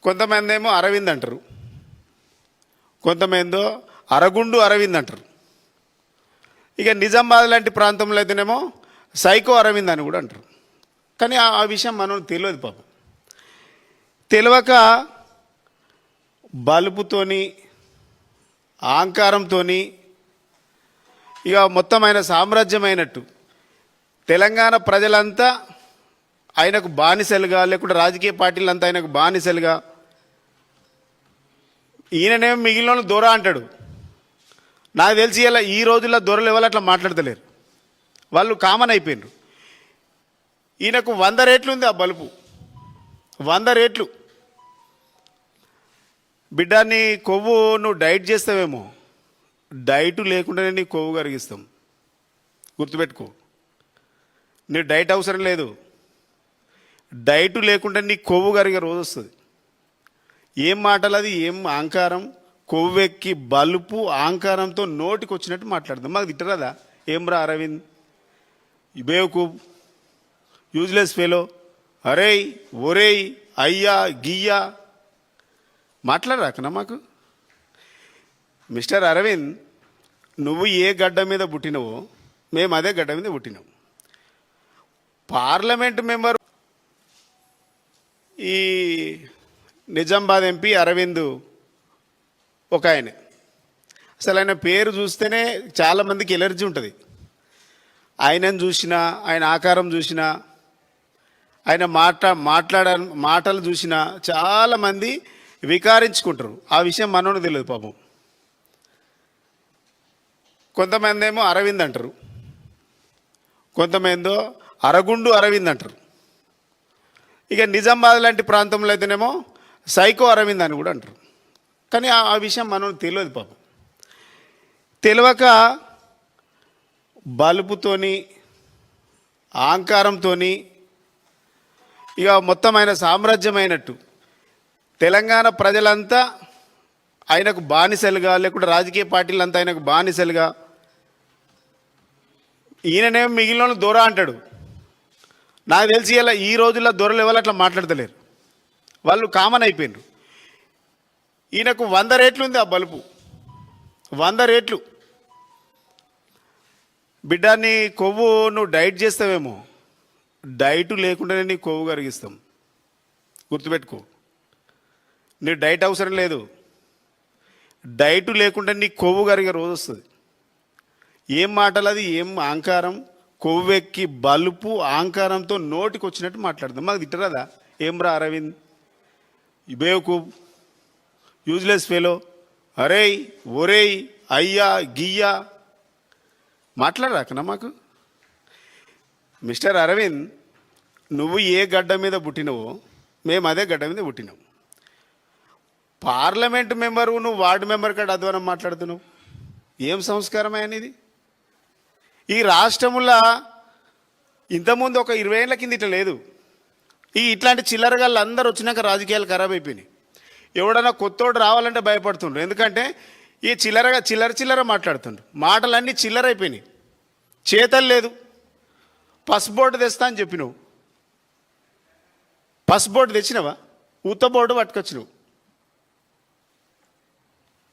కొంతమంది ఏమో అరవింద్ అంటారు, కొంతమందో అరగుండు అరవింద్ అంటారు. ఇక నిజామాబాద్ లాంటి ప్రాంతంలో అయితేనేమో సైకో అరవింద్ అని కూడా అంటారు. కానీ ఆ విషయం మనం తెలియదు పాపం. తెలియక బలుపుతోని అహంకారంతో ఇక మొత్తం ఆయన సామ్రాజ్యమైనట్టు తెలంగాణ ప్రజలంతా ఆయనకు బానిసలుగా, లేకుంటే రాజకీయ పార్టీలంతా ఆయనకు బానిసలుగా, ఈయననేమో మిగిలిన దొర అంటాడు. నాకు తెలిసి ఇలా ఈ రోజుల్లో దొరలు ఎవరు అట్లా మాట్లాడతలేరు, వాళ్ళు కామన్ అయిపోయినారు. ఈయనకు 100 రేట్లు ఉంది ఆ బలుపు, 100 రేట్లు. బిడ్డ నీ కొవ్వు నువ్వు డైట్ చేస్తావేమో, డైట్ లేకుండానే నీ కొవ్వు కరిగిస్తాం, గుర్తుపెట్టుకో. నీ డైట్ అవసరం లేదు, డైట్ లేకుండా నీ కొవ్వు కరిగే రోజు వస్తుంది. ఏం మాటలు అది, ఏం అహంకారం, కొవ్వెక్కి బలుపు అహంకారంతో నోటికి వచ్చినట్టు మాట్లాడదాం. మాకు తిట్టరాదా? ఏం రా అరవింద్, బేవకూబ్, యూజ్లెస్ ఫెలో, అరేయ్ ఒరేయ్ అయ్యా గియ్యా మాట్లాడరాకనా మాకు? మిస్టర్ అరవింద్, నువ్వు ఏ గడ్డ మీద పుట్టినవో మేము అదే గడ్డ మీద పుట్టినావు. పార్లమెంట్ మెంబర్ ఈ నిజామాబాద్ ఎంపీ అరవింద్ ఒక ఆయన. అసలు ఆయన పేరు చూస్తేనే చాలామందికి ఎలర్జీ ఉంటుంది. ఆయనను చూసినా, ఆయన ఆకారం చూసినా, ఆయన మాటలు చూసినా చాలామంది వికారించుకుంటారు. ఆ విషయం మనోనికి తెలియదు పాపం. కొంతమంది ఏమో అరవింద్ అంటారు, కొంతమందో అరగుండు అరవింద్ అంటారు. ఇక నిజామాబాద్ లాంటి ప్రాంతంలో అయితేనేమో సైకో అరవింద్ అని కూడా అంటారు. కానీ ఆ విషయం మనోనికి తెలియదు పాపం. తెలియక బలుపుతోని అహంకారంతో ఇక మొత్తం ఆయన సామ్రాజ్యమైనట్టు తెలంగాణ ప్రజలంతా ఆయనకు బానిసలుగా, లేకుంటే రాజకీయ పార్టీలంతా ఆయనకు బానిసలుగా, ఈయననేమో మిగిలిన దొర అంటాడు. నాకు తెలిసి ఇలా ఈ రోజుల్లో దొరలు ఎవరు అట్లా మాట్లాడతలేరు, వాళ్ళు కామన్ అయిపోయినారు. ఈయనకు 100 రేట్లు ఉంది ఆ బలుపు, 100 రేట్లు. బిడ్డ నీ కొవ్వు నువ్వు డైట్ చేస్తావేమో, డైట్ లేకుండానే నీ కొవ్వు కరిగిస్తాం, గుర్తుపెట్టుకో. నీ డైట్ అవసరం లేదు, డైట్ లేకుండా నీ కొవ్వు కరిగే రోజు వస్తుంది. ఏం మాటలు అది, ఏం అహంకారం, కొవ్వెక్కి బలుపు అహంకారంతో నోటికి వచ్చినట్టు మాట్లాడదాం. మాకు తిట్టరాదా? ఏం రా అరవింద్, బేవకూబ్, యూజ్లెస్ ఫెలో, అరేయ్ ఒరేయ్ అయ్యా గియ్యా మాట్లాడరాకనా మాకు? మిస్టర్ అరవింద్, నువ్వు ఏ గడ్డ మీద పుట్టినవో మేము అదే గడ్డ మీద పుట్టినావు. పార్లమెంట్ మెంబరు నువ్వు వార్డు మెంబర్ కాడ అధ్వానం మాట్లాడుతున్నావు. ఏం సంస్కారం అనేది? ఈ రాష్ట్రంలో ఇంతకుముందు ఒక 20 ఏళ్ళ కింద ఇట్లా లేదు. ఇట్లాంటి చిల్లరగాళ్ళు అందరూ వచ్చినాక రాజకీయాలు ఖరాబ్ అయిపోయినాయి. ఎవడన్నా కొత్తోడు రావాలంటే భయపడుతుండ్రు, ఎందుకంటే ఈ చిల్లర మాట్లాడుతుండ్రు. మాటలన్నీ చిల్లర అయిపోయినాయి, చేతలు లేదు. పసుబోర్డు తెస్తా అని చెప్పినావు, పసుబోర్డు తెచ్చినవా? ఉత్త బోర్డు పట్టుకొచ్చినావు.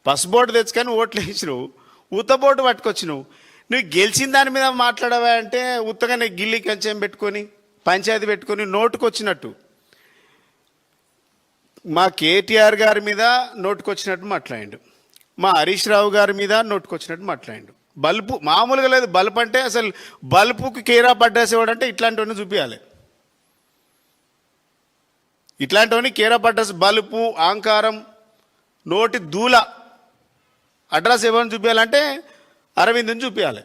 పసుబోర్డు తెచ్చుకొని ఓట్లు వేసినావు, ఉత్త బోర్డు పట్టుకొచ్చినావు. నువ్వు గెలిచిన దాని మీద మాట్లాడవా అంటే ఉత్తగానే గిల్లి కంచెం పెట్టుకొని పంచాయతీ పెట్టుకొని నోటుకొచ్చినట్టు మా కేటీఆర్ గారి మీద నోటుకొచ్చినట్టు మాట్లాడిండు, మా హరీష్ రావు గారి మీద నోటుకొచ్చినట్టు మాట్లాడిండు. బల్బు మామూలుగా లేదు. బల్బు అంటే అసలు బల్బుకి కేరా పడ్డాస్ ఇవ్వడంటే ఇట్లాంటివన్నీ చూపించాలి. ఇట్లాంటివన్నీ కేరా పడ్డాస్, బల్బు అహంకారం, నోటి దూల అడ్రస్ ఎవరిని చూపించాలంటే అరవింద్ని చూపించాలి.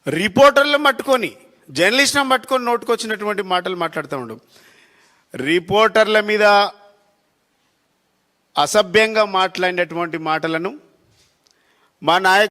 రిపోర్టర్లను పట్టుకొని, జర్నలిస్ట్లను పట్టుకొని నోటుకొచ్చినటువంటి మాటలు మాట్లాడుతూ ఉండు. రిపోర్టర్ల మీద అసభ్యంగా మాట్లాడినటువంటి మాటలను మా నాయకుడు